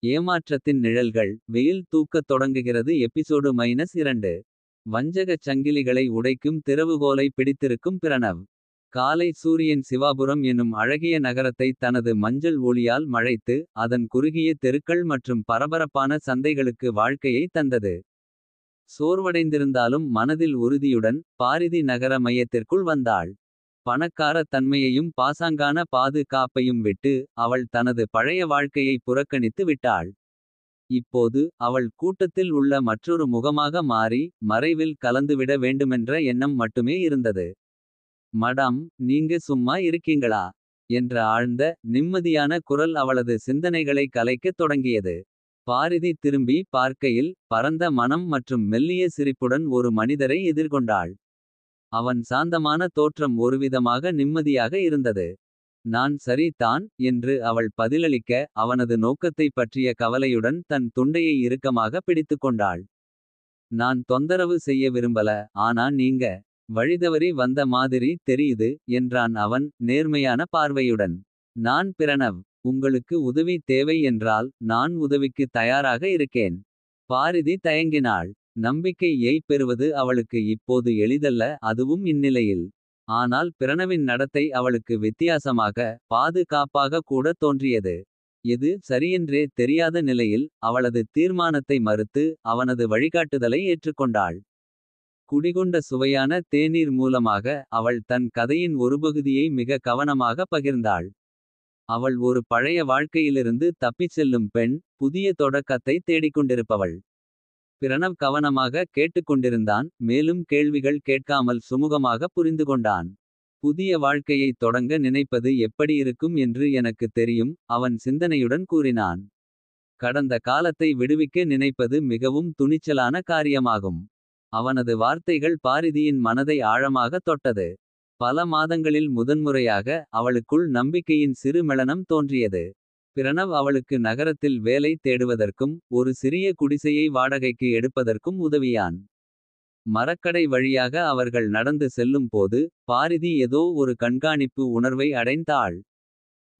ஏமாற்றத்தின் நிழல்கள். வெயில் தூக்கத் தொடங்குகிறது. எபிசோடு -2. வஞ்சகச் சங்கிலிகளை உடைக்கும் திறவுகோலை பிடித்திருக்கும் பிரணவ். காலை சூரியன் சிவாபுரம் எனும் அழகிய நகரத்தை தனது மஞ்சள் ஒளியால் மழைத்து. அதன் குறுகிய தெருக்கள் மற்றும் பரபரப்பான சந்தைகளுக்கு வாழ்க்கையை தந்தது. சோர்வடைந்திருந்தாலும் மனதில் உறுதியுடன் பாரிதி நகர மையத்திற்குள் வந்தாள். பணக்கார தன்மையையும் பாசாங்கான காப்பையும் விட்டு. அவள் தனது பழைய வாழ்க்கையை புறக்கணித்து விட்டாள். இப்போது அவள் கூட்டத்தில் உள்ள மற்றொரு முகமாக மாறி. மறைவில் கலந்துவிட வேண்டுமென்ற எண்ணம் மட்டுமே இருந்தது. மடாம், நீங்க சும்மா இருக்கீங்களா என்ற ஆழ்ந்த. நிம்மதியான குரல் அவளது சிந்தனைகளை கலைக்கத் தொடங்கியது. பாரிதி திரும்பி பார்க்கையில் பரந்த மனம் மற்றும் மெல்லிய சிரிப்புடன் ஒரு மனிதரை எதிர்கொண்டாள். அவன் சாந்தமான தோற்றம் ஒருவிதமாக நிம்மதியாக இருந்தது. நான் சரி தான் என்று அவள் பதிலளிக்க. அவனது நோக்கத்தை பற்றிய கவலையுடன் தன் துண்டையை இறுக்கமாக பிடித்துக்கொண்டாள். நான் தொந்தரவு செய்ய விரும்பல. ஆனா நீங்க வழிதவறி வந்த மாதிரி தெரியுது என்றான் அவன் நேர்மையான பார்வையுடன். நான் பிரணவ். உங்களுக்கு உதவி தேவை என்றால் நான் உதவிக்கு தயாராக இருக்கேன். பாரிதி தயங்கினாள். நம்பிக்கையை பெறுவது அவளுக்கு இப்போது எளிதல்ல, அதுவும் இந்நிலையில். ஆனால் பிரணவின் நடத்தை அவளுக்கு வித்தியாசமாக. பாதுகாப்பாக கூட தோன்றியது. எது சரியென்றே தெரியாத நிலையில். அவளது தீர்மானத்தை மறுத்து அவனது வழிகாட்டுதலை ஏற்றுக்கொண்டாள். குடிகொண்ட சுவையான தேநீர் மூலமாக அவள் தன் கதையின் ஒரு பகுதியை மிக கவனமாக பகிர்ந்தாள். அவள் ஒரு பழைய வாழ்க்கையிலிருந்து தப்பிச் செல்லும் பெண். புதிய தொடக்கத்தை தேடிக்கொண்டிருப்பவள். பிரணவ் கவனமாக கேட்டுக்கொண்டிருந்தான். மேலும் கேள்விகள் கேட்காமல் சுமூகமாக புரிந்துகொண்டான். புதிய வாழ்க்கையை தொடங்க நினைப்பது எப்படி இருக்கும் என்று எனக்கு தெரியும். அவன் சிந்தனையுடன் கூறினான். கடந்த காலத்தை விடுவிக்க நினைப்பது மிகவும் துணிச்சலான காரியமாகும். அவனது வார்த்தைகள் பாரிதியின் மனதை ஆழமாக தொட்டது. பல மாதங்களில் முதன்முறையாக அவளுக்குள் நம்பிக்கையின் சிறு மெளனம் தோன்றியது. பிரணவ் அவளுக்கு நகரத்தில் வேலை தேடுவதற்கும். ஒரு சிறிய குடிசையை வாடகைக்கு எடுப்பதற்கும் உதவியான். மரக்கடை வழியாக அவர்கள் நடந்து செல்லும் போது. பாரிதி ஏதோ ஒரு கண்காணிப்பு உணர்வை அடைந்தாள்.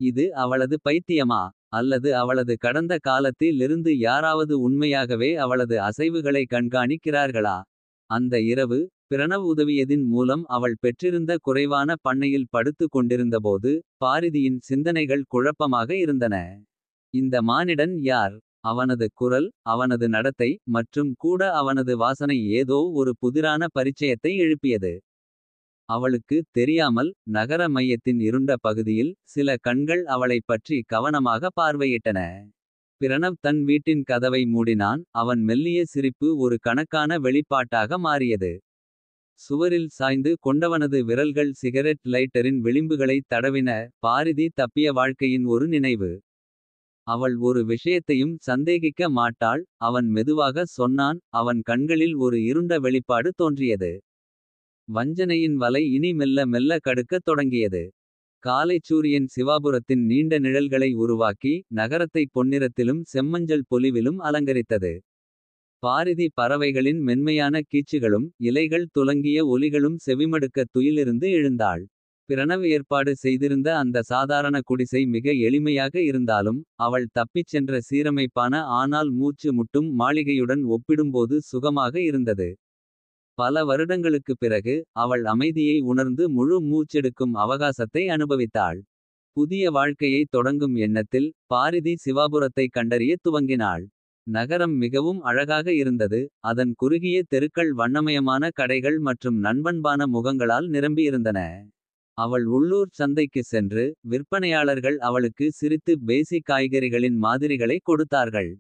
இது அவளது பைத்தியமா அல்லது அவளது கடந்த காலத்தில் இருந்து யாராவது உண்மையாகவே அவளது அசைவுகளை கண்காணிக்கிறார்களா. அந்த இரவு பிரணவ் உதவியதின் மூலம் அவள் பெற்றிருந்த குறைவான பண்ணையில் படுத்து கொண்டிருந்தபோது. பாரிதியின் சிந்தனைகள் குழப்பமாக இருந்தன. இந்த மானிடன் யார். அவனது குரல், அவனது நடத்தை மற்றும் கூட அவனது வாசனை ஏதோ ஒரு புதிரான பரிச்சயத்தை எழுப்பியது. அவளுக்கு தெரியாமல் நகர மையத்தின் இருண்ட பகுதியில். சில கண்கள் அவளைப் பற்றி கவனமாக பார்வையிட்டன. பிரணவ் தன் வீட்டின் கதவை மூடினான். அவன் மெல்லிய சிரிப்பு ஒரு கணக்கான வெளிப்பாட்டாக மாறியது. சுவரில் சாய்ந்து கொண்டவனது விரல்கள் சிகரெட் லைட்டரின் விளிம்புகளை தடவின. பாரிதி தப்பிய வாழ்க்கையின் ஒரு நினைவு. அவள் ஒரு விஷயத்தையும் சந்தேகிக்க மாட்டாள். அவன் மெதுவாக சொன்னான். அவன் கண்களில் ஒரு இருண்ட வெளிப்பாடு தோன்றியது. வஞ்சனையின் வலை இனி மெல்ல மெல்ல கடுக்கத் தொடங்கியது. காலைச்சூரியன் சிவாபுரத்தின் நீண்ட நிழல்களை உருவாக்கி. நகரத்தை பொன்னிறத்திலும் செம்மஞ்சள் பொலிவிலும் அலங்கரித்தது. பாரிதி பறவைகளின் மென்மையான கீச்சுகளும். இலைகள் துலங்கிய ஒலிகளும் செவிமடுக்க துயிலிருந்து எழுந்தாள். பிரணவ் ஏற்பாடு செய்திருந்த அந்த சாதாரண குடிசை மிக எளிமையாக இருந்தாலும். அவள் தப்பிச் சென்ற சீரமைப்பான ஆனால் மூச்சு முட்டும் மாளிகையுடன் ஒப்பிடும்போது சுகமாக இருந்தது. பல வருடங்களுக்குப் பிறகு அவள் அமைதியை உணர்ந்து முழு மூச்செடுக்கும் அவகாசத்தை அனுபவித்தாள். புதிய வாழ்க்கையை தொடங்கும் எண்ணத்தில். பாரிதி சிவாபுரத்தை கண்டறிய துவங்கினாள். நகரம் மிகவும் அழகாக இருந்தது. அதன் குறுகிய தெருக்கள் வண்ணமயமான கடைகள் மற்றும் நண்பன்பான முகங்களால் நிரம்பியிருந்தன. அவள் உள்ளூர் சந்தைக்கு சென்று. விற்பனையாளர்கள் அவளுக்கு சிரித்து பேசி காய்கறிகளின் மாதிரிகளை கொடுத்தார்கள்.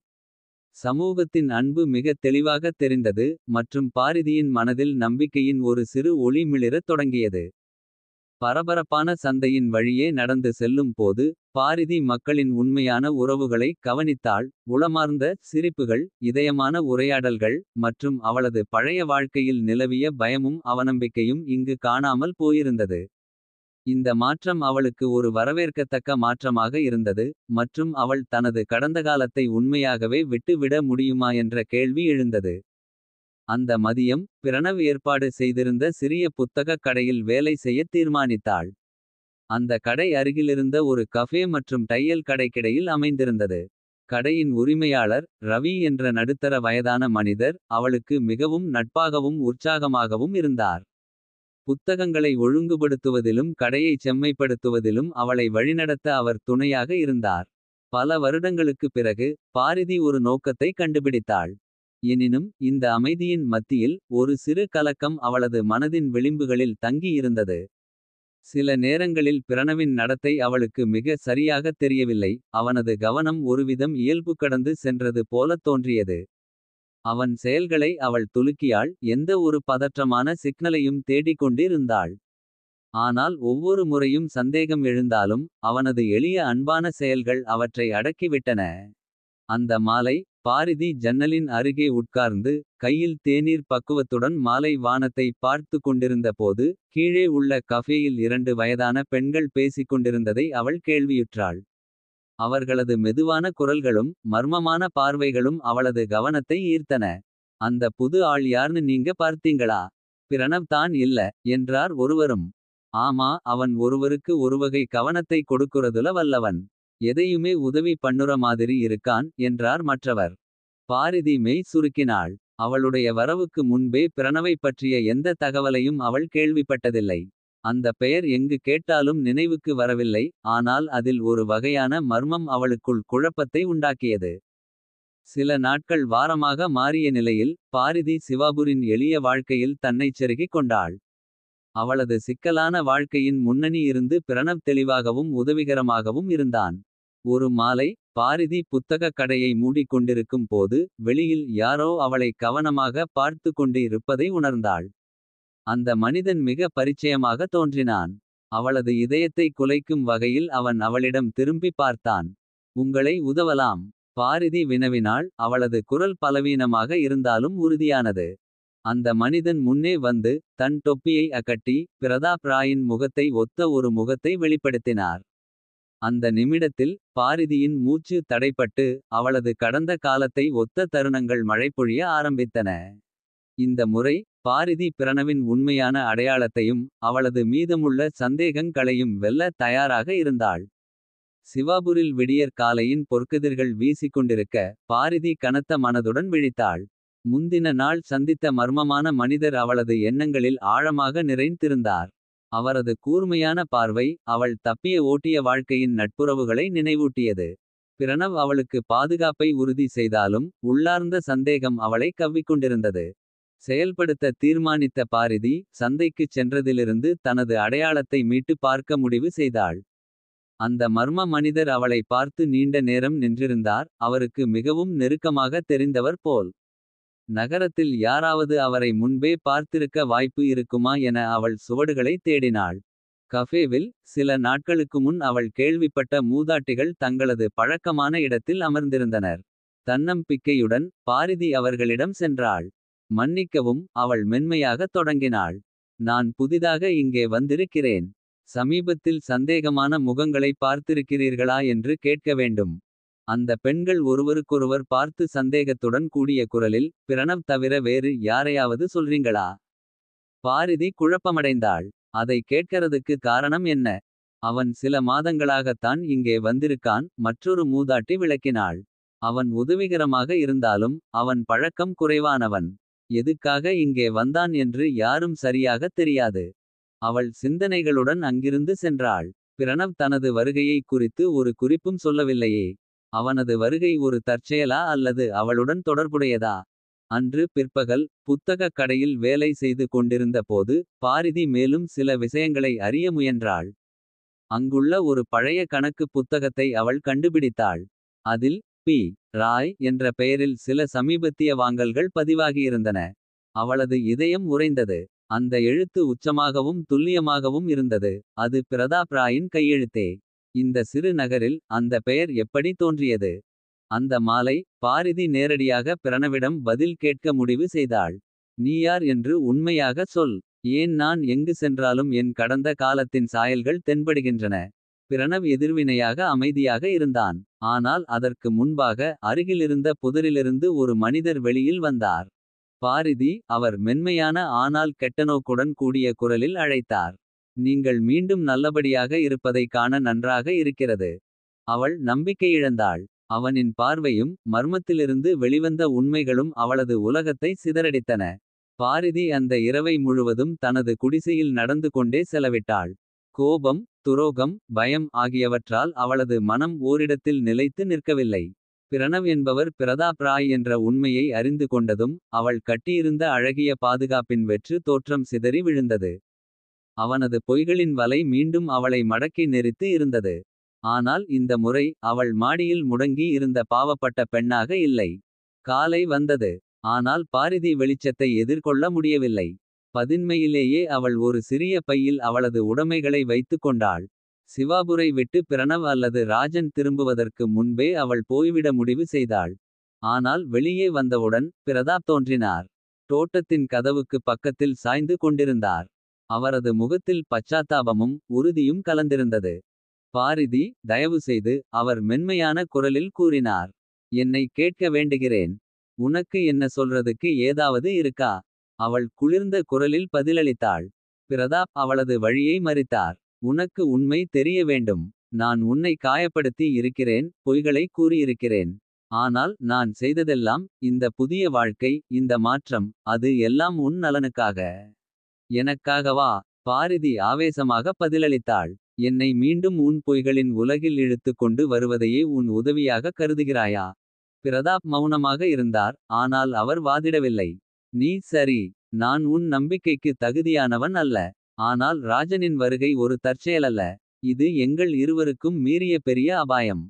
சமூகத்தின் அன்பு மிக தெளிவாக தெரிந்தது. மற்றும் பாரிதியின் மனதில் நம்பிக்கையின் ஒரு சிறு ஒளி மிளிரத் தொடங்கியது. பரபரப்பான சந்தையின் வழியே நடந்து செல்லும் போது. பாரிதி மக்களின் உண்மையான உறவுகளை கவனித்தாள். உளமார்ந்த சிரிப்புகள், இதயமான உரையாடல்கள். மற்றும் அவளது பழைய வாழ்க்கையில் நிலவிய பயமும் அவநம்பிக்கையும் இங்கு காணாமல் போயிருந்தது. இந்த மாற்றம் அவளுக்கு ஒரு வரவேற்கத்தக்க மாற்றமாக இருந்தது. மற்றும் அவள் தனது கடந்தகாலத்தை உண்மையாகவே விட்டு விட முடியுமா என்ற கேள்வி எழுந்தது. அந்த மதியம் பிரணவ் ஏற்பாடு செய்திருந்த சிறிய புத்தகக் கடையில் வேலை செய்யத் தீர்மானித்தாள். அந்த கடை அருகிலிருந்த ஒரு கஃபே மற்றும் தையல் கடைக்கிடையில் அமைந்திருந்தது. கடையின் உரிமையாளர் ரவி என்ற நடுத்தர வயதான மனிதர் அவளுக்கு மிகவும் நட்பாகவும் உற்சாகமாகவும் இருந்தார். புத்தகங்களை ஒழுங்குபடுத்துவதிலும் கடையைச் செம்மைப்படுத்துவதிலும் அவளை வழிநடத்த அவர் துணையாக இருந்தார். பல வருடங்களுக்குப் பிறகு பாரிதி ஒரு நோக்கத்தை கண்டுபிடித்தாள். எனினும் இந்த அமைதியின் மத்தியில் ஒரு சிறு கலக்கம் அவளது மனதின் விளிம்புகளில் தங்கி இருந்தது. சில நேரங்களில் பிரணவின் நடத்தை அவளுக்கு மிக சரியாகத் தெரியவில்லை. அவனது கவனம் ஒருவிதம் இயல்பு கடந்து சென்றது போலத் தோன்றியது. அவன் செயல்களை அவள் துலுக்கியாள். எந்த ஒரு பதற்றமான சிக்னலையும் தேடிக் கொண்டிருந்தாள். ஆனால் ஒவ்வொரு முறையும் சந்தேகம் எழுந்தாலும் அவனது எளிய அன்பான செயல்கள் அவற்றை அடக்கிவிட்டன. அந்த மாலை பாரிதி ஜன்னலின் அருகே உட்கார்ந்து கையில் தேநீர் பக்குவத்துடன் மாலை வானத்தை பார்த்து கொண்டிருந்த போது. கீழே உள்ள கஃபேயில் 2 வயதான பெண்கள் பேசிக் கொண்டிருந்ததை அவள் கேள்வியுற்றாள். அவர்களது மெதுவான குரல்களும் மர்மமான பார்வைகளும் அவளது கவனத்தை ஈர்த்தன. அந்த புது ஆள் யார்னு நீங்க பார்த்தீங்களா? பிரணவ் தான் இல்ல என்றார் ஒருவரும். ஆமா, அவன் ஒருவருக்கு ஒருவகை கவனத்தை கொடுக்குறதுல வல்லவன். எதையுமே உதவி பண்ணுற மாதிரி இருக்கான் என்றார் மற்றவர். பாரிதி மெய் சுருக்கினாள். அவளுடைய வரவுக்கு முன்பே பிரணவைப் பற்றிய எந்த தகவலையும் அவள் கேள்விப்பட்டதில்லை. அந்த பெயர் எங்கு கேட்டாலும் நினைவுக்கு வரவில்லை. ஆனால் அதில் ஒரு வகையான மர்மம் அவளுக்குள் குழப்பத்தை உண்டாக்கியது. சில நாட்கள் வாரமாக மாறிய நிலையில் பாரிதி சிவாபுரின் எளிய வாழ்க்கையில் தன்னைச் செருகிக் கொண்டாள். அவளது சிக்கலான வாழ்க்கையின் முன்னணி இருந்து பிரணவ் தெளிவாகவும் உதவிகரமாகவும் இருந்தான். ஒரு மாலை பாரிதி புத்தகக் கடையை மூடிக்கொண்டிருக்கும் போது வெளியில் யாரோ அவளை கவனமாக பார்த்து கொண்டு இருப்பதை உணர்ந்தாள். அந்த மனிதன் மிக பரிச்சயமாக தோன்றினான். அவளது இதயத்தை குலைக்கும் வகையில் அவன் அவளிடம் திரும்பி பார்த்தான். உங்களை உதவலாம்? பாரிதி வினவினாள். அவளது குரல் பலவீனமாக இருந்தாலும் உறுதியானது. அந்த மனிதன் முன்னே வந்து தன் தொப்பியை அகட்டி பிரதாப் ராயின் முகத்தை ஒத்த ஒரு முகத்தை வெளிப்படுத்தினார். அந்த நிமிடத்தில் பாரிதியின் மூச்சு தடைப்பட்டு அவளது கடந்த காலத்தை ஒத்த தருணங்கள் மழைப்பொழிய ஆரம்பித்தன. இந்த முறை பாரிதி பிரணவின் உண்மையான அடையாளத்தையும் அவளது மீதமுள்ள சந்தேகங்களையும் வெல்ல தயாராக இருந்தாள். சிவாபுரில் விடியற் காலையின் பொற்கதிர்கள் வீசிக்கொண்டிருக்க பாரிதி கனத்த மனதுடன் விழித்தாள். முந்தின நாள் சந்தித்த மர்மமான மனிதர் அவளது எண்ணங்களில் ஆழமாக நிறைந்திருந்தார். அவரது கூர்மையான பார்வை அவள் தப்பிய ஓட்டிய வாழ்க்கையின் நட்புறவுகளை நினைவூட்டியது. பிரணவ் அவளுக்கு பாதுகாப்பை உறுதி செய்தாலும் உள்ளார்ந்த சந்தேகம் அவளை கவ்விக்கொண்டிருந்தது. செயல்படுத்த தீர்மானித்த பாரிதி சந்தைக்குச் சென்றதிலிருந்து தனது அடையாளத்தை மீட்டு பார்க்க முடிவு செய்தாள். அந்த மர்ம மனிதர் அவளை பார்த்து நீண்ட நேரம் நின்றிருந்தார். அவருக்கு மிகவும் நெருக்கமாக தெரிந்தவர் போல். நகரத்தில் யாராவது அவரை முன்பே பார்த்திருக்க வாய்ப்பு இருக்குமா என அவள் சுவடுகளை தேடினாள். கஃபேவில் சில நாட்களுக்கு முன் அவள் கேள்விப்பட்ட மூதாட்டிகள் தங்களது பழக்கமான இடத்தில் அமர்ந்திருந்தனர். தன்னம்பிக்கையுடன் பாரிதி அவர்களிடம் சென்றாள். மன்னிக்கவும், அவள் மென்மையாகத் தொடங்கினாள். நான் புதிதாக இங்கே வந்திருக்கிறேன். சமீபத்தில் சந்தேகமான முகங்களை பார்த்திருக்கிறீர்களா என்று கேட்க வேண்டும். அந்த பெண்கள் ஒருவருக்கொருவர் பார்த்து சந்தேகத்துடன் கூடிய குரலில் பிரணவ் தவிர வேறு யாரையாவது சொல்றீங்களா? பாரிதி குழப்பமடைந்தாள். அதை கேட்கறதுக்கு காரணம் என்ன? அவன் சில மாதங்களாகத்தான் இங்கே வந்திருக்கான். மற்றொரு மூதாட்டி விளக்கினாள். அவன் உதவிகரமாக இருந்தாலும் அவன் பழக்கம் குறைவானவன். எதுக்காக இங்கே வந்தான் என்று யாரும் சரியாகத் தெரியாது. அவள் சிந்தனைகளுடன் அங்கிருந்து சென்றாள். பிரணவ் தனது வருகையை குறித்து ஒரு குறிப்பும் சொல்லவில்லையே. அவனது வருகை ஒரு தற்செயலா அல்லது அவளுடன் தொடர்புடையதா? அன்று பிற்பகல் புத்தகக் கடையில் வேலை செய்து கொண்டிருந்த போது பாரிதி மேலும் சில விஷயங்களை அறிய முயன்றாள். அங்குள்ள ஒரு பழைய கணக்கு புத்தகத்தை அவள் கண்டுபிடித்தாள். அதில் பி. ராய் என்ற பெயரில் சில சமீபத்திய வாங்கல்கள் பதிவாகியிருந்தன. அவளது இதயம் உறைந்தது. அந்த எழுத்து உச்சமாகவும் துல்லியமாகவும் இருந்தது. அது பிரதாப் ராயின் கையெழுத்தே. இந்த சிறு நகரில் அந்த பெயர் எப்படி தோன்றியது? அந்த மாலை பாரிதி நேரடியாக பிரணவிடம் பதில் கேட்க முடிவு செய்தாள். நீ யார் என்று உண்மையாக சொல். ஏன் நான் எங்கு சென்றாலும் என் கடந்த காலத்தின் சாயல்கள் தென்படுகின்றன. பிரணவ் எதிர்வினையாக அமைதியாக இருந்தான். ஆனால் அதற்கு முன்பாக அருகிலிருந்த புதரிலிருந்து ஒரு மனிதர் வெளியில் வந்தார். பாரிதி அவர் மென்மையான ஆனால் கெட்டநோக்குடன் கூடிய குரலில் அழைத்தார். நீங்கள் மீண்டும் நல்லபடியாக இருப்பதை காண நன்றாக இருக்கிறது. அவள் நம்பிக்கை இழந்தாள். அவனின் பார்வையும் மர்மத்திலிருந்து வெளிவந்த உண்மைகளும் அவளது உலகத்தை சிதறடித்தன. பாரிதி அந்த இரவை முழுவதும் தனது குடிசையில் நடந்து கொண்டே செலவிட்டாள். கோபம், துரோகம், பயம் ஆகியவற்றால் அவளது மனம் ஓரிடத்தில் நிலைத்து நிற்கவில்லை. பிரணவ் என்பவர் பிரதாப் ராய் என்ற உண்மையை அறிந்து கொண்டதும் அவள் கட்டியிருந்த அழகிய பாதுகாப்பின் வெற்று தோற்றம் சிதறி விழுந்தது. அவனது பொய்களின் வலை மீண்டும் அவளை மடக்கி நெரித்து இருந்தது. ஆனால் இந்த முறை அவள் மாடியில் முடங்கி இருந்த பாவப்பட்ட பெண்ணாக இல்லை. காலை வந்தது. ஆனால் பாரிதி வெளிச்சத்தை எதிர்கொள்ள முடியவில்லை. பதின்மையிலேயே அவள் ஒரு சிறிய பையில் அவளது உடைமைகளை வைத்துக் கொண்டாள். சிவாபுரை விட்டு பிரணவ் அல்லது ராஜன் திரும்புவதற்கு முன்பே அவள் போய்விட முடிவு செய்தாள். ஆனால் வெளியே வந்தவுடன் பிரதாப் தோன்றினார். தோட்டத்தின் கதவுக்கு பக்கத்தில் சாய்ந்து கொண்டிருந்தார். அவரது முகத்தில் பச்சாத்தாபமும் உறுதியும் கலந்திருந்தது. பாரிதி, தயவு செய்து, அவர் மென்மையான குரலில் கூறினார். என்னை கேட்க வேண்டுகிறேன். உனக்கு என்ன சொல்றதுக்கு ஏதாவது இருக்கா. அவள் குளிர்ந்த குரலில் பதிலளித்தாள். பிரதாப் அவளது வழியை மறித்தார். உனக்கு உண்மை தெரிய வேண்டும். நான் உன்னை காயப்படுத்தி இருக்கிறேன், பொய்களை கூறியிருக்கிறேன். ஆனால் நான் செய்ததெல்லாம், இந்த புதிய வாழ்க்கை, இந்த மாற்றம், அது எல்லாம் உன் நலனுக்காக. எனக்காகவா. பாரிதி ஆவேசமாக பதிலளித்தாள். என்னை மீண்டும் உன் பொய்களின் உலகில் இழுத்துக் கொண்டு வருவதையே உன் உதவியாக கருதுகிறாயா. பிரதாப் மௌனமாக இருந்தார். ஆனால் அவர் வாதிடவில்லை. நீ சரி. நான் உன் நம்பிக்கைக்கு தகுதியானவன் அல்ல. ஆனால் ராஜனின் வருகை ஒரு தற்செயலல்ல. இது எங்கள் இருவருக்கும் மீறிய பெரிய அபாயம்.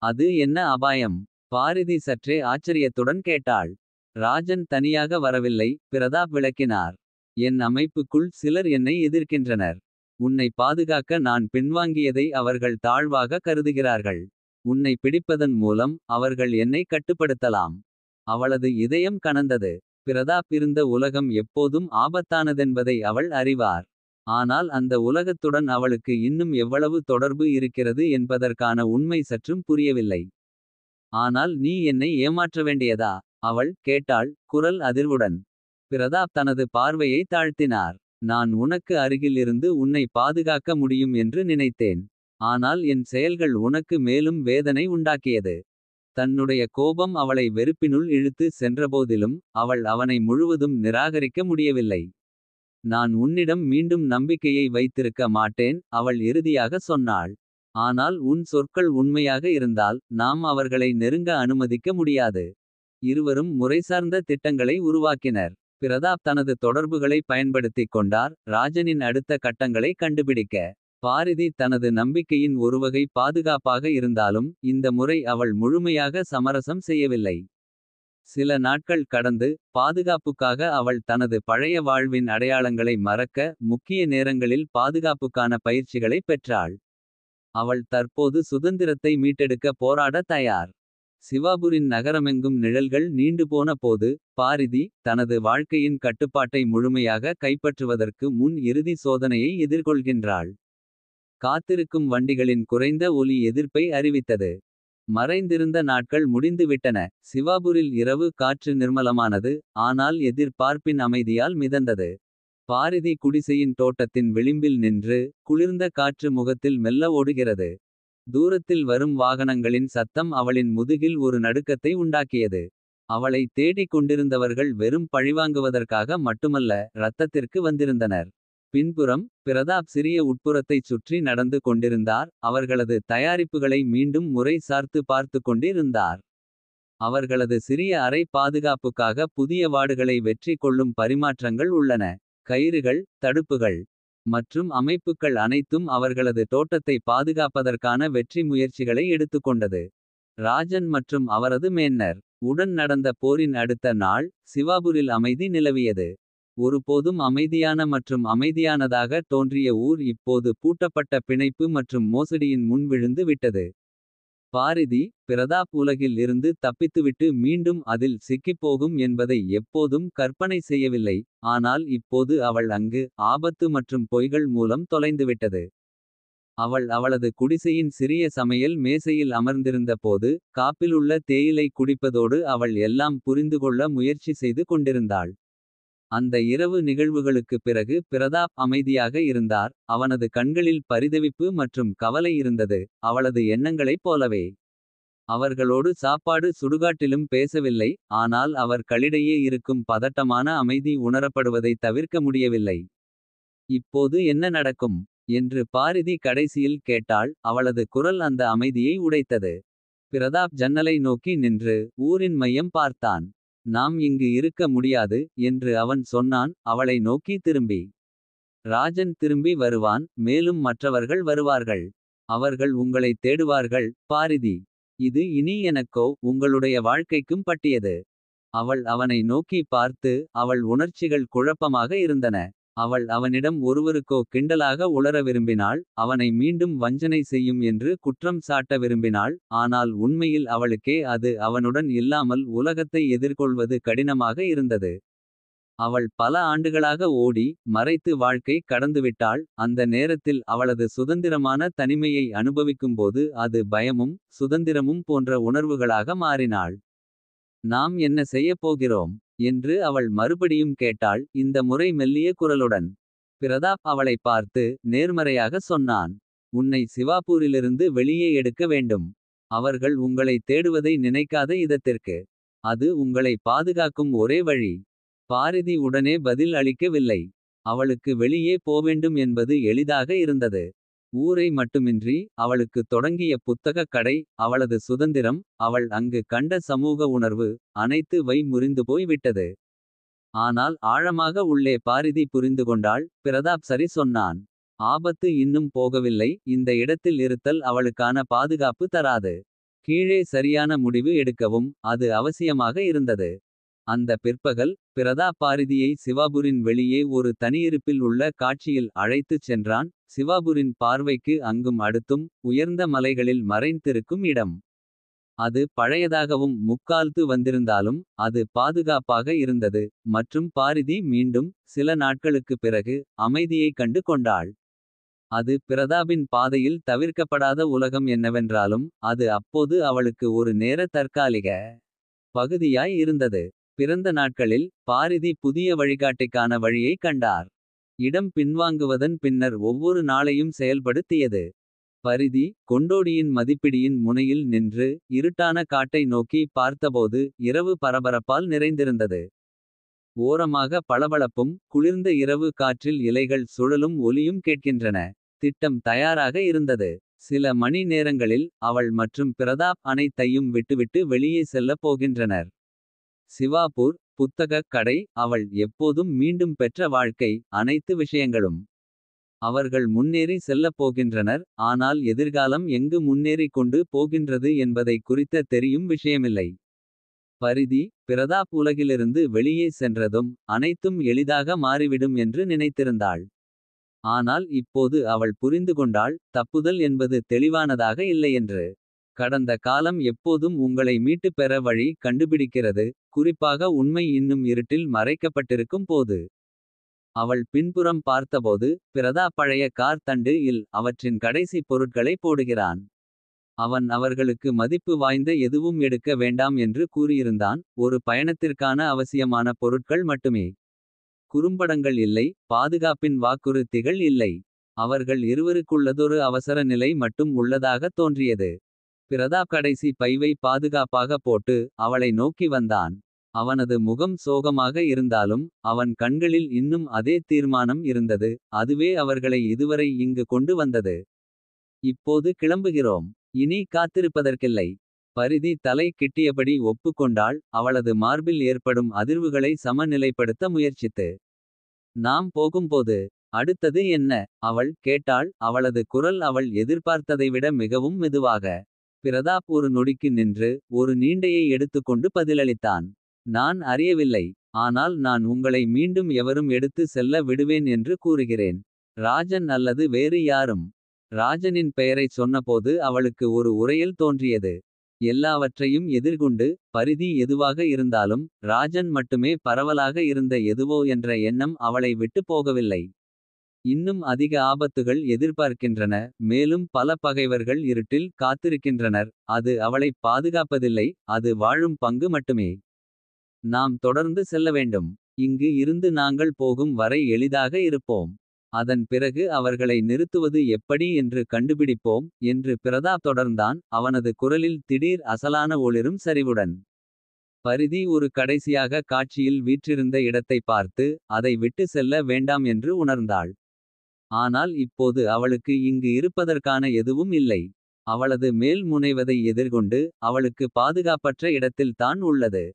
அது என்ன அபாயம். பாரிதி சற்றே ஆச்சரியத்துடன் கேட்டாள். ராஜன் தனியாக வரவில்லை, பிரதாப் விளக்கினார். என் அமைப்புக்குள் சிலர் என்னை எதிர்க்கின்றனர். உன்னை பாதுகாக்க நான் பின்வாங்கியதை அவர்கள் தாழ்வாக கருதுகிறார்கள். உன்னை பிடிப்பதன் மூலம் அவர்கள் என்னை கட்டுப்படுத்தலாம். அவளது இதயம் கனந்தது. பிரதாப் இருந்த உலகம் எப்போதும் ஆபத்தானதென்பதை அவள் அறிவார். ஆனால் அந்த உலகத்துடன் அவளுக்கு இன்னும் எவ்வளவு தொடர்பு இருக்கிறது என்பதற்கான உண்மை சற்றும் புரியவில்லை. ஆனால் நீ என்னை ஏமாற்ற வேண்டியதா. அவள் கேட்டாள், குரல் அதிர்வுடன். பிரதாப் தனது பார்வையை தாழ்த்தினார். நான் உனக்கு அருகில் இருந்து உன்னை பாதுகாக்க முடியும் என்று நினைத்தேன். ஆனால் என் செயல்கள் உனக்கு மேலும் வேதனை உண்டாக்கியது. தன்னுடைய கோபம் அவளை வெறுப்பினுள் இழுத்து சென்றபோதிலும் அவள் அவனை முழுவதும் நிராகரிக்க முடியவில்லை. நான் உன்னிடம் மீண்டும் நம்பிக்கையை வைத்திருக்க மாட்டேன், அவள் இறுதியாக சொன்னாள். ஆனால் உன் சொற்கள் உண்மையாக இருந்தால் நாம் அவர்களை நெருங்க அனுமதிக்க முடியாது. இருவரும் முறைசார்ந்த திட்டங்களை உருவாக்கினர். பிரதாப் தனது தொடர்புகளை பயன்படுத்திக் கொண்டார். ராஜனின் அடுத்த கட்டங்களை கண்டுபிடிக்க. பாரிதி தனது நம்பிக்கையின் ஒருவகை பாதுகாப்பாக இருந்தாலும் இந்த முறை அவள் முழுமையாக சமரசம் செய்யவில்லை. சில நாட்கள் கடந்து பாதுகாப்புக்காக அவள் தனது பழைய வாழ்வின் அடையாளங்களை மறக்க முக்கிய நேரங்களில் பாதுகாப்புக்கான பயிற்சிகளை பெற்றாள். அவள் தற்போது சுதந்திரத்தை மீட்டெடுக்க போராட தயார். சிவாபுரின் நகரமெங்கும் நிழல்கள் நீண்டுபோன போது பாரிதி தனது வாழ்க்கையின் கட்டுப்பாட்டை முழுமையாக கைப்பற்றுவதற்கு முன் இறுதி சோதனையை எதிர்கொள்கின்றாள். காத்திருக்கும் வண்டிகளின் குறைந்த ஒலி எதிர்ப்பை அறிவித்தது. மறைந்திருந்த நாட்கள் முடிந்துவிட்டன. சிவாபுரில் இரவு காற்று நிர்மலமானது. ஆனால் எதிர்பார்ப்பின் அமைதியால் மிதந்தது. பாரிதி குடிசையின் தோட்டத்தின் விளிம்பில் நின்று குளிர்ந்த காற்று முகத்தில் மெல்ல ஓடுகிறது. தூரத்தில் வரும் வாகனங்களின் சத்தம் அவளின் முதுகில் ஒரு நடுக்கத்தை உண்டாக்கியது. அவளை தேடிக் கொண்டிருந்தவர்கள் வெறும் பழிவாங்குவதற்காக மட்டுமல்ல, இரத்தத்திற்கு வந்திருந்தனர். பின்புறம் பிரதாப் சிறிய உட்புறத்தைச் சுற்றி நடந்து கொண்டிருந்தார். அவர்களது தயாரிப்புகளை மீண்டும் முறை சார்த்து பார்த்து கொண்டிருந்தார். அவர்களது சிறிய அறை பாதுகாப்புக்காக புதிய வார்டுகளை வெற்றி கொள்ளும் பரிமாற்றங்கள் உள்ளன. கயிறுகள், தடுப்புகள் மற்றும் அமைப்புகள் அனைத்தும் அவர்களது தோட்டத்தை பாதுகாப்பதற்கான வெற்றி முயற்சிகளை எடுத்துக்கொண்டது. ராஜன் மற்றும் அவரது மேன்னர் உடன் நடந்த போரின் அடுத்த நாள் சிவாபுரில் அமைதி நிலவியது. ஒருபோதும் அமைதியான மற்றும் அமைதியானதாக தோன்றிய ஊர் இப்போது பூட்டப்பட்ட பிணைப்பு மற்றும் மோசடியின் முன் விழுந்து விட்டது. பாரிதி பிரதாப் உலகில் இருந்து தப்பித்துவிட்டு மீண்டும் அதில் சிக்கிப்போகும் என்பதை எப்போதும் கற்பனை செய்யவில்லை. ஆனால் இப்போது அவள் அங்கு ஆபத்து மற்றும் பொய்கள் மூலம் தொலைந்துவிட்டது. அவள் அவளது குடிசையின் சிறிய சமையல் மேசையில் அமர்ந்திருந்த போது காப்பிலுள்ள தேயிலை குடிப்பதோடு அவள் எல்லாம் புரிந்துகொள்ள முயற்சி செய்து கொண்டிருந்தாள். அந்த இரவு நிகழ்வுகளுக்குப் பிறகு பிரதாப் அமைதியாக இருந்தார். அவனது கண்களில் பரிதவிப்பு மற்றும் கவலை இருந்தது, அவளது எண்ணங்களைப் போலவே. அவர்களோடு சாப்பாடு சுடுகாட்டிலும் பேசவில்லை. ஆனால் அவர்களிடையே இருக்கும் பதட்டமான அமைதி உணரப்படுவதை தவிர்க்க முடியவில்லை. இப்போது என்ன நடக்கும் என்று பாரிதி கடைசியில் கேட்டாள். அவளது குரல் அந்த அமைதியை உடைத்தது. பிரதாப் ஜன்னலை நோக்கி நின்று ஊரின் மையம் பார்த்தான். நாம் இங்கு இருக்க முடியாது என்று அவன் சொன்னான். அவளை நோக்கி திரும்பி. ராஜன் திரும்பி வருவான். மேலும் மற்றவர்கள் வருவார்கள். அவர்கள் உங்களை தேடுவார்கள் பாரிதி. இது இனி எனக்கோ உங்களுடைய வாழ்க்கைக்கும் பட்டியது. அவள் அவனை நோக்கி பார்த்து. அவள் உணர்ச்சிகள் குழப்பமாக இருந்தன. அவள் அவனிடம் ஒருவருக்கோ கிண்டலாக உளர விரும்பினாள். அவனை மீண்டும் வஞ்சனை செய்யும் என்று குற்றம் சாட்ட விரும்பினாள். ஆனால் உண்மையில் அவளுக்கே அது அவனுடன் இல்லாமல் உலகத்தை எதிர்கொள்வது கடினமாக இருந்தது. அவள் பல ஆண்டுகளாக ஓடி மறைத்து வாழ்க்கை கடந்துவிட்டாள். அந்த நேரத்தில் அவளது சுதந்திரமான தனிமையை அனுபவிக்கும்போது அது பயமும் சுதந்திரமும் போன்ற உணர்வுகளாக மாறினாள். நாம் என்ன செய்யப் போகிறோம் என்று அவள் மறுபடியும் கேட்டாள். இந்த முறை மெல்லிய குரலுடன். பிரதாப் அவளை பார்த்து நேர்மறையாக சொன்னான். உன்னை சிவாபூரிலிருந்து வெளியே எடுக்க வேண்டும். அவர்கள் உங்களை தேடுவதை நினைக்காத இதத்திற்கு. அது உங்களை பாதுகாக்கும் ஒரே வழி. பாரிதி உடனே பதில் அளிக்கவில்லை. அவளுக்கு வெளியே போவேண்டும் என்பது எளிதாக இருந்தது. ஊரை மட்டுமின்றி அவளுக்கு தொடங்கிய புத்தகக் கடை. அவளது சுதந்திரம். அவள் அங்கு கண்ட சமூக உணர்வு. அனைத்து வை முறிந்து போய் விட்டது. ஆனால் ஆழமாக உள்ளே பாரிதி புரிந்துகொண்டாள். பிரதாப் சரி சொன்னான். ஆபத்து இன்னும் போகவில்லை. இந்த இடத்தில் இருத்தல் அவளுக்கான பாதுகாப்பு தராது. கீழே சரியான முடிவு எடுக்கவும் அது அவசியமாக இருந்தது. அந்த பிற்பகல் பிரதாப் பாரிதியை சிவாபுரின் வெளியே ஒரு தனியிருப்பில் உள்ள காட்சியில் அழைத்துச் சென்றான். சிவாபுரின் பார்வைக்கு அங்கும் அடுத்தும் உயர்ந்த மலைகளில் மறைந்திருக்கும் இடம். அது பழையதாகவும் முக்கால்த்து வந்திருந்தாலும் அது பாதுகாப்பாக இருந்தது. மற்றும் பாரிதி மீண்டும் சில நாட்களுக்குப் பிறகு அமைதியை கண்டு கொண்டாள். அது பிரதாபின் பாதையில் தவிர்க்கப்படாத உலகம் என்னவென்றாலும். அது அப்போது அவளுக்கு ஒரு நேர தற்காலிக பகுதியாய் இருந்தது. பிறந்த நாட்களில் பாரிதி புதிய வழிகாட்டிக்கான வழியை கண்டார். இடம் பின்வாங்குவதன் பின்னர் ஒவ்வொரு நாளையும் செயல்படுத்தியது. பரிதி கொண்டோடியின் மதிப்பிடியின் முனையில் நின்று. இருட்டான காட்டை நோக்கி பார்த்தபோது இரவு பரபரப்பால் நிறைந்திருந்தது. ஓரமாக பளபளப்பும் குளிர்ந்த இரவு காற்றில் இலைகள் சுழலும் ஒலியும் கேட்கின்றன. திட்டம் தயாராக இருந்தது. சில மணி நேரங்களில் அவள் மற்றும் பிரதாப் அனைத்தையும் விட்டுவிட்டு வெளியே செல்லப் போகின்றனர். சிவாபூர் புத்தகக் கடை. அவள் எப்போதும் மீண்டும் பெற்ற வாழ்க்கை. அனைத்து விஷயங்களும். அவர்கள் முன்னேறி செல்லப் போகின்றனர். ஆனால் எதிர்காலம் எங்கு முன்னேறிக் கொண்டு போகின்றது என்பதை குறித்த தெரியும் விஷயமில்லை. பரிதி பிரதாப் உலகிலிருந்து வெளியே சென்றதும் அனைத்தும் எளிதாக மாறிவிடும் என்று நினைத்திருந்தாள். ஆனால் இப்போது அவள் புரிந்துகொண்டாள். தப்புதல் என்பது தெளிவானதாக இல்லையென்று. கடந்த காலம் எப்போதும் உங்களை மீட்டுப் பெற வழி கண்டுபிடிக்கிறது. குறிப்பாக உண்மை இன்னும் இருட்டில் மறைக்கப்பட்டிருக்கும் போது. அவள் பின்புறம் பார்த்தபோது பிரதாப் பழைய கார் தண்டு இல் அவற்றின் கடைசி பொருட்களை போடுகிறான். அவன் அவர்களுக்கு மதிப்பு வாய்ந்த எதுவும் எடுக்க வேண்டாம் என்று கூறியிருந்தான். ஒரு பயணத்திற்கான அவசியமான பொருட்கள் மட்டுமே. குறும்படங்கள் இல்லை. பாதுகாப்பின் வாக்குறுதிகள் இல்லை. அவர்கள் இருவருக்குள்ளதொரு அவசர நிலை மட்டும் உள்ளதாக தோன்றியது. பிரதாப் கடைசி பைவை பாதுகாப்பாக போட்டு அவளை நோக்கி வந்தான். அவனது முகம் சோகமாக இருந்தாலும் அவன் கண்களில் இன்னும் அதே தீர்மானம் இருந்தது. அதுவே அவர்களை இதுவரை இங்கு கொண்டு வந்தது. இப்போது கிளம்புகிறோம். இனி காத்திருப்பதற்கில்லை. பரிதி தலை கிட்டியபடி ஒப்புக்கொண்டாள். அவளது மார்பில் ஏற்படும் அதிர்வுகளை சமநிலைப்படுத்த முயற்சித்து. நாம் போகும்போது அடுத்தது என்ன அவள் கேட்டாள். அவளது குரல் அவள் எதிர்பார்த்ததை விட மிகவும் மெதுவாக. பிரதாப் ஒரு நொடிக்கு நின்று ஒரு நீண்டையை எடுத்துக்கொண்டு பதிலளித்தான். நான் அறியவில்லை. ஆனால் நான் உங்களை மீண்டும் எவரும் எடுத்து செல்ல விடுவேன் என்று கூறுகிறேன். ராஜன் அல்லது வேறு யாரும். ராஜனின் பெயரைச் சொன்னபோது அவளுக்கு ஒரு உரையல் தோன்றியது. எல்லாவற்றையும் எதிர்கொண்டு பரிதி எதுவாக இருந்தாலும் ராஜன் மட்டுமே பரவலாக இருந்த எதுவோ என்ற எண்ணம் அவளை விட்டு போகவில்லை. இன்னும் அதிக ஆபத்துகள் எதிர்பார்க்கின்றன. மேலும் பல பகைவர்கள் இருட்டில் காத்திருக்கின்றனர். அது அவளைப் பாதுகாப்பதில்லை. அது வாழும் பங்கு மட்டுமே. நாம் தொடர்ந்து செல்ல வேண்டும். இங்கு இருந்து நாங்கள் போகும் வரை எளிதாக இருப்போம். அதன் பிறகு அவர்களை நிறுத்துவது எப்படி என்று கண்டுபிடிப்போம். என்று பிரதாப் தொடர்ந்தான், அவனது குரலில் திடீர் அசலான ஒளிரும் சரிவுடன். பரிதி ஒரு கடைசியாக காட்சியில் வீற்றிருந்த இடத்தை பார்த்து. அதை விட்டு செல்ல வேண்டாம் என்று உணர்ந்தாள். ஆனால் இப்போது அவளுக்கு இங்கு இருப்பதற்கான எதுவும் இல்லை. அவளது மேல் முனைவதை எதிர்கொண்டு. அவளுக்கு பாதுகாப்பற்ற இடத்தில் தான் உள்ளது.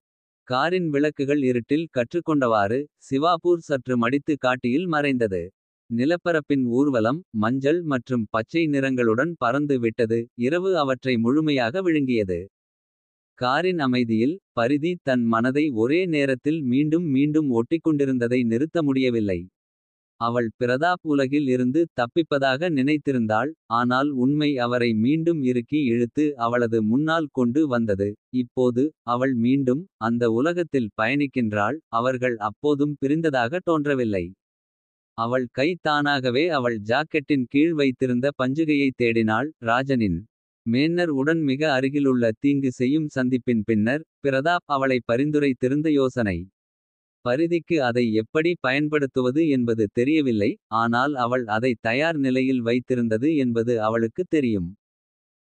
காரின் விளக்குகள் இருட்டில் கற்றுக்கொண்டவாறு. சிவாபூர் சற்று மடித்து காட்டியில் மறைந்தது. நிலப்பரப்பின் ஊர்வலம் மஞ்சள் மற்றும் பச்சை நிறங்களுடன் பறந்து விட்டது. இரவு அவற்றை முழுமையாக விழுங்கியது. காரின் அமைதியில் பரிதி தன் மனதை ஒரே நேரத்தில் மீண்டும் மீண்டும் ஒட்டிக்கொண்டிருந்ததை நிறுத்த முடியவில்லை. அவள் பிரதாப் உலகில் இருந்து தப்பிப்பதாக நினைத்திருந்தாள். ஆனால் உண்மை அவரை மீண்டும் இறுக்கி இழுத்து அவளது முன்னால் கொண்டு வந்தது. இப்போது அவள் மீண்டும் அந்த உலகத்தில் பயணிக்கின்றாள். அவர்கள் அப்போதும் பிரிந்ததாக தோன்றவில்லை. அவள் கை தானாகவே அவள் ஜாக்கெட்டின் கீழ் வைத்திருந்த பஞ்சுகையை தேடினாள். ராஜனின் மேன்னர் உடன் மிக அருகிலுள்ள தீங்கு செய்யும் சந்திப்பின் பின்னர். பிரதாப் அவளை பரிந்துரைத்திருந்த யோசனை. பரிதிக்கு அதை எப்படி பயன்படுத்துவது என்பது தெரியவில்லை. ஆனால் அவள் அதை தயார் நிலையில் வைத்திருந்தது என்பது அவளுக்கு தெரியும்.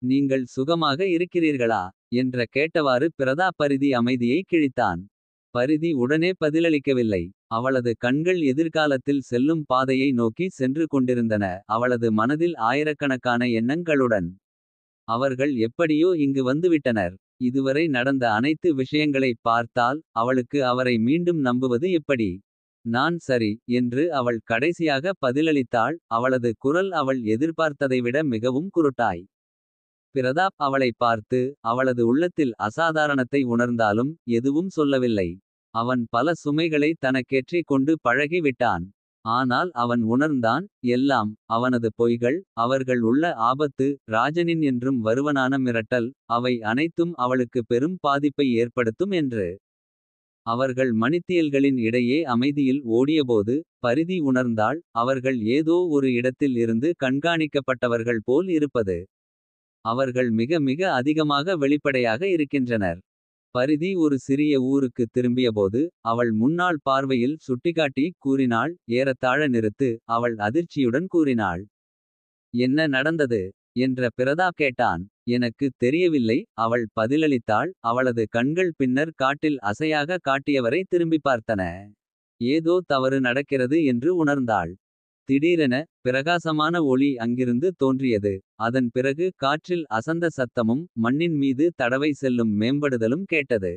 நீங்கள் சுகமாக இருக்கிறீர்களா என்ற கேட்டவாறு பிரதாப் பரிதி அமைதியை கிழித்தான். பரிதி உடனே பதிலளிக்கவில்லை. அவளது கண்கள் எதிர்காலத்தில் செல்லும் பாதையை நோக்கி சென்று கொண்டிருந்தன. அவளது மனதில் ஆயிரக்கணக்கான எண்ணங்களுடன். அவர்கள் எப்படியோ இங்கு வந்துவிட்டனர். இதுவரை நடந்த அனைத்து விஷயங்களை பார்த்தால். அவளுக்கு அவரை மீண்டும் நம்புவது எப்படி. நான் சரி என்று அவள் கடைசியாக பதிலளித்தாள். அவளது குரல் அவள் எதிர்பார்த்ததை விட மிகவும் குருட்டாய். பிரதாப் அவளை பார்த்து அவளது உள்ளத்தில் அசாதாரணத்தை உணர்ந்தாலும். எதுவும் சொல்லவில்லை. அவன் பல சுமைகளை தனக்கேற்றிக் கொண்டு பழகி விட்டான். ஆனால் அவன் உணர்ந்தான் எல்லாம் அவனது பொய்கள். அவர்கள் உள்ள ஆபத்து ராஜனின் என்றும் வருவனான மிரட்டல். அவை அனைத்தும் அவளுக்கு பெரும் பாதிப்பை ஏற்படுத்தும் என்று. அவர்கள் மணித்தியல்களின் இடையே அமைதியில் ஓடியபோது. பரிதி உணர்ந்தாள் அவர்கள் ஏதோ ஒரு இடத்தில் இருந்து கண்காணிக்கப்பட்டவர்கள் போல் இருப்பது. அவர்கள் மிக மிக அதிகமாக வெளிப்படையாக இருக்கின்றனர். பரிதி ஒரு சிறிய ஊருக்கு திரும்பியபோது. அவள் முன்னாள் பார்வையில் சுட்டிக்காட்டி கூறினாள். ஏறத்தாழ நிறுத்து. அவள் அதிர்ச்சியுடன் கூறினாள். என்ன நடந்தது என்ற பிரதாப் கேட்டான். எனக்கு தெரியவில்லை அவள் பதிலளித்தாள். அவளது கண்கள் பின்னர் காட்டில் அசையாக காட்டியவரை திரும்பி பார்த்தன. ஏதோ தவறு நடக்கிறது என்று உணர்ந்தாள். திடீரென பிரகாசமான ஒளி அங்கிருந்து தோன்றியது. அதன் பிறகு காற்றில் அசந்த சத்தமும். மண்ணின் மீது தடவை செல்லும் மேம்படுதலும் கேட்டது.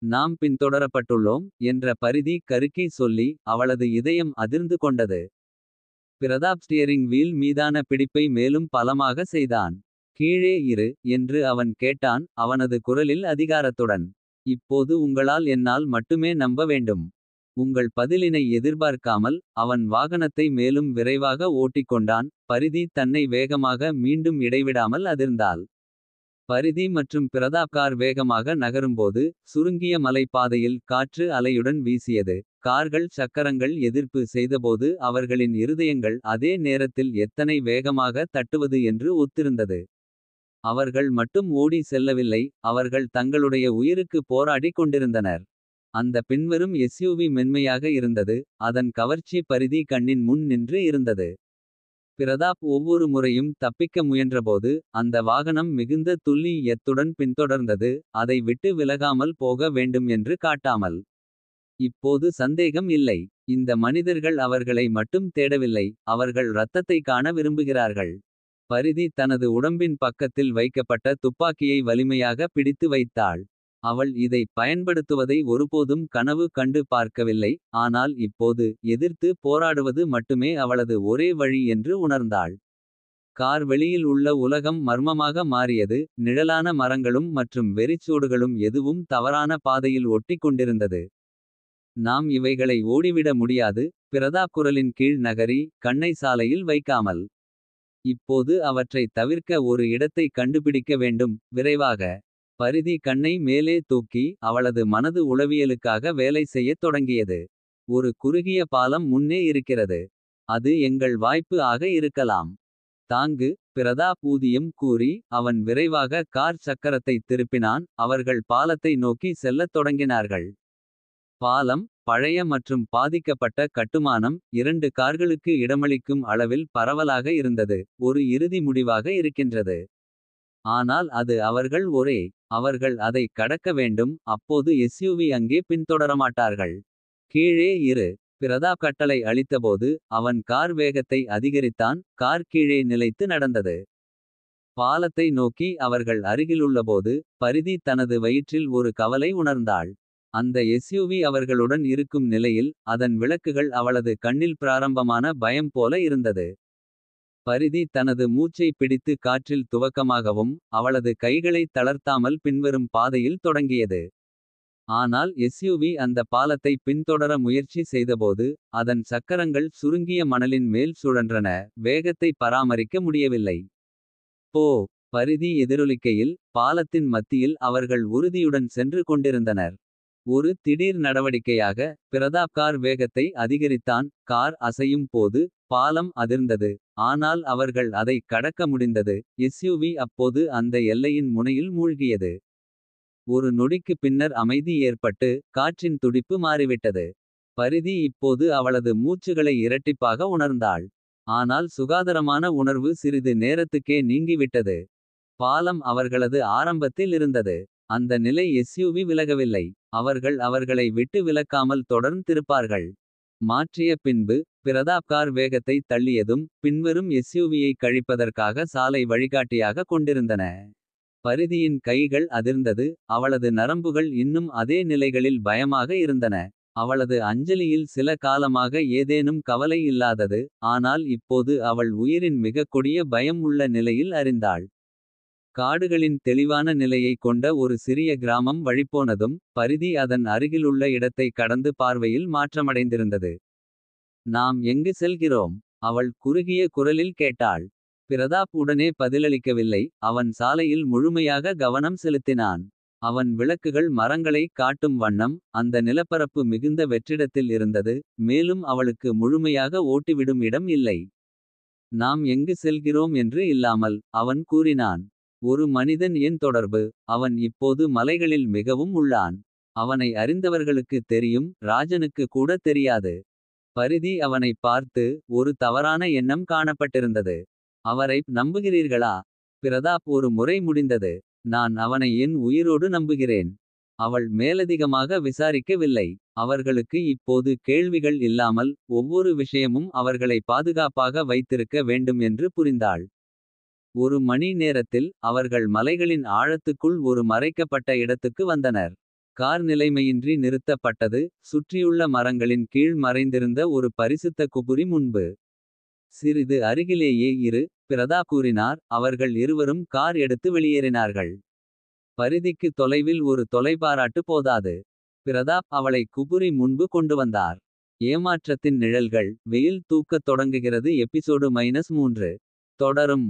நாம் பின்தொடரப்பட்டுள்ளோம் என்ற பரிதி கருக்கி சொல்லி. அவளது இதயம் அதிர்ந்து கொண்டது. பிரதாப் ஸ்டியரிங் வீல் மீதான பிடிப்பை மேலும் பலமாக செய்தான். கீழே இரு என்று அவன் கேட்டான். அவனது குரலில் அதிகாரத்துடன். இப்போது உங்களால் என்னால் மட்டுமே நம்ப வேண்டும். உங்கள் பதிலினை எதிர்பார்க்காமல். அவன் வாகனத்தை மேலும் விரைவாக ஓட்டிக்கொண்டான். பரிதி தன்னை வேகமாக மீண்டும் இடைவிடாமல் அதிர்ந்தாள். பரிதி மற்றும் பிரதாப் கார் வேகமாக நகரும்போது. சுருங்கிய மலைப்பாதையில் காற்று அலையுடன் வீசியது. கார்கள் சக்கரங்கள் எதிர்ப்பு செய்தபோது. அவர்களின் இருதயங்கள் அதே நேரத்தில் எத்தனை வேகமாக தட்டுவது என்று ஒத்திருந்தது. அவர்கள் மட்டும் ஓடி செல்லவில்லை. அவர்கள் தங்களுடைய உயிருக்கு போராடி கொண்டிருந்தனர். அந்த பின்வரும் எஸ்யூவி மென்மையாக இருந்தது. அதன் கவர்ச்சி பரிதி கண்ணின் முன் நின்று இருந்தது. பிரதாப் ஒவ்வொரு முறையும் தப்பிக்க முயன்றபோது. அந்த வாகனம் மிகுந்த துல்லியத்துடன் பின்தொடர்ந்தது. அதை விட்டு விலகாமல் போக வேண்டும் என்று காட்டாமல். இப்போது சந்தேகம் இல்லை. இந்த மனிதர்கள் அவர்களை மட்டும் தேடவில்லை. அவர்கள் இரத்தத்தை காண விரும்புகிறார்கள். பரிதி தனது உடம்பின் பக்கத்தில் வைக்கப்பட்ட துப்பாக்கியை வலிமையாக பிடித்து வைத்தாள். அவள் இதை பயன்படுத்துவதை ஒருபோதும் கனவு கண்டு பார்க்கவில்லை. ஆனால் இப்போது எதிர்த்து போராடுவது மட்டுமே அவளது ஒரே வழி என்று உணர்ந்தாள். கார் வெளியில் உள்ள உலகம் மர்மமாக மாறியது. நிழலான மரங்களும் மற்றும் வெறிச்சூடுகளும் எதுவும் தவறான பாதையில் ஒட்டிக்கொண்டிருந்தது. நாம் இவைகளை ஓடிவிட முடியாது. பிரதாப் குரலின் கீழ் நகரி கண்ணை சாலையில் வைக்காமல். இப்போது அவற்றை தவிர்க்க ஒரு இடத்தை கண்டுபிடிக்க வேண்டும் விரைவாக. பரிதி கண்ணை மேலே தூக்கி. அவளது மனது உளவியலுக்காக வேலை செய்யத் தொடங்கியது. ஒரு குறுகிய பாலம் முன்னே இருக்கிறது. அது எங்கள் வாய்ப்பு ஆக இருக்கலாம். தாங்கு பிரதாப் ஊதியம் கூறி. அவன் விரைவாக கார் சக்கரத்தை திருப்பினான். அவர்கள் பாலத்தை நோக்கி செல்லத் தொடங்கினார்கள். பாலம் பழைய மற்றும் பாதிக்கப்பட்ட கட்டுமானம் 2 கார்களுக்கு இடமளிக்கும் அளவில் பரவலாக இருந்தது. ஒரு இறுதி முடிவாக இருக்கின்றது. ஆனால் அது அவர்கள் அதை கடக்க வேண்டும். அப்போது எஸ்யூவி அங்கே பின்தொடரமாட்டார்கள். கீழே இரு. பிரதாப் கட்டளை அளித்தபோது அவன் கார் வேகத்தை அதிகரித்தான். கார் கீழே நிலைத்து நடந்தது. பாலத்தை நோக்கி அவர்கள் அருகிலுள்ளபோது பரிதி தனது வயிற்றில் ஒரு கவலை உணர்ந்தாள். அந்த எஸ்யூவி அவர்களுடன் இருக்கும் நிலையில் அதன் விளக்குகள் அவளது கண்ணில் பிராரம்பமான பயம் போல இருந்தது. பரிதி தனது மூச்சை பிடித்து காற்றில் துவக்கமாகவும் அவளது கைகளை தளர்த்தாமல் பின்வரும் பாதையில் தொடங்கியது. ஆனால் எஸ்யூவி அந்த பாலத்தை பின்தொடர முயற்சி செய்தபோது அதன் சக்கரங்கள் சுருங்கிய மணலின் மேல் சுழன்றன. வேகத்தை பராமரிக்க முடியவில்லை. போ. பரிதி எதிரொலிக்கையில் பாலத்தின் மத்தியில் அவர்கள் உறுதியுடன் சென்று கொண்டிருந்தனர். ஒரு திடீர் நடவடிக்கையாக பிரதாப் கார் வேகத்தை அதிகரித்தான். கார் அசையும் போது பாலம் அதிர்ந்தது. ஆனால் அவர்கள் அதை கடக்க முடிந்தது. எஸ்யூவி அப்போது அந்த எல்லையின் முனையில் மூழ்கியது. ஒரு நொடிக்கு பின்னர் அமைதி ஏற்பட்டு காற்றின் துடிப்பு மாறிவிட்டது. பரிதி இப்போது அவளது மூச்சுகளை இரட்டிப்பாக உணர்ந்தாள். ஆனால் சுகாதாரமான உணர்வு சிறிது நேரத்துக்கே நீங்கிவிட்டது. பாலம் அவர்களது ஆரம்பத்தில் இருந்தது. அந்த நிலை எஸ்யூவி விலகவில்லை. அவர்கள் அவர்களை விட்டு விலக்காமல் தொடர்ந்திருப்பார்கள். மாற்றிய பின்பு பிரதாப் கார் வேகத்தை தள்ளியதும் பின்வரும் எஸ்யூவியை கழிப்பதற்காக சாலை வழிகாட்டியாக கொண்டிருந்தன. பரிதியின் கைகள் அதிர்ந்தது. அவளது நரம்புகள் இன்னும் அதே நிலைகளில் பயமாக இருந்தன. அவளது அஞ்சலியில் சில காலமாக ஏதேனும் கவலை இல்லாதது. ஆனால் இப்போது அவள் உயிரின் மிகக் கொடிய பயம் உள்ள நிலையில் அறிந்தாள். காடுகளின் தெளிவான நிலையை கொண்ட ஒரு சிறிய கிராமம் வழிப்போனதும் பரிதி அதன் அருகிலுள்ள இடத்தை கடந்து பார்வையில் மாற்றமடைந்திருந்தது. நாம் எங்கு செல்கிறோம்? அவள் குறுகிய குரலில் கேட்டாள். பிரதாப் உடனே பதிலளிக்கவில்லை. அவன் சாலையில் முழுமையாக கவனம் செலுத்தினான். அவன் விளக்குகள் மரங்களை காட்டும் வண்ணம் அந்த நிலப்பரப்பு மிகுந்த வெற்றிடத்தில் இருந்தது. மேலும் அவளுக்கு முழுமையாக ஓட்டிவிடும் இடம் இல்லை. நாம் எங்கு செல்கிறோம் என்று இல்லாமல் அவன் கூறினான். ஒரு மனிதன் என் தொடர்பு. அவன் இப்போது மலைகளில் மிகவும் உள்ளான். அவனை அறிந்தவர்களுக்கு தெரியும். ராஜனுக்கு கூட தெரியாது. பரிதி அவனை பார்த்து ஒரு தவறான எண்ணம் காணப்பட்டிருந்தது. அவரை நம்புகிறீர்களா? பிரதாப் ஒரு முறை முடிந்தது. நான் அவனை என் உயிரோடு நம்புகிறேன். அவள் மேலதிகமாக விசாரிக்கவில்லை. அவர்களுக்கு இப்போது கேள்விகள் இல்லாமல் ஒவ்வொரு விஷயமும் அவர்களை பாதுகாப்பாக வைத்திருக்க வேண்டும் என்று புரிந்தாள். ஒரு மணி நேரத்தில் அவர்கள் மலைகளின் ஆழத்துக்குள் ஒரு மறைக்கப்பட்ட இடத்துக்கு வந்தனர். கார் நிலைமையின்றி நிறுத்தப்பட்டது. சுற்றியுள்ள மரங்களின் கீழ் மறைந்திருந்த ஒரு பரிசுத்த குபுரி முன்பு. சிறிது அருகிலேயே இரு. பிரதாப் கூறினார். அவர்கள் இருவரும் கார் எடுத்து வெளியேறினார்கள். பரிதிக்கு தொலைவில் ஒரு தொலைபாராட்டு போதாது. பிரதாப் அவளை குபுரி முன்பு கொண்டு வந்தார். ஏமாற்றத்தின் நிழல்கள். வெயில் தூக்கத் தொடங்குகிறது. எபிசோடு -3 தொடரும்.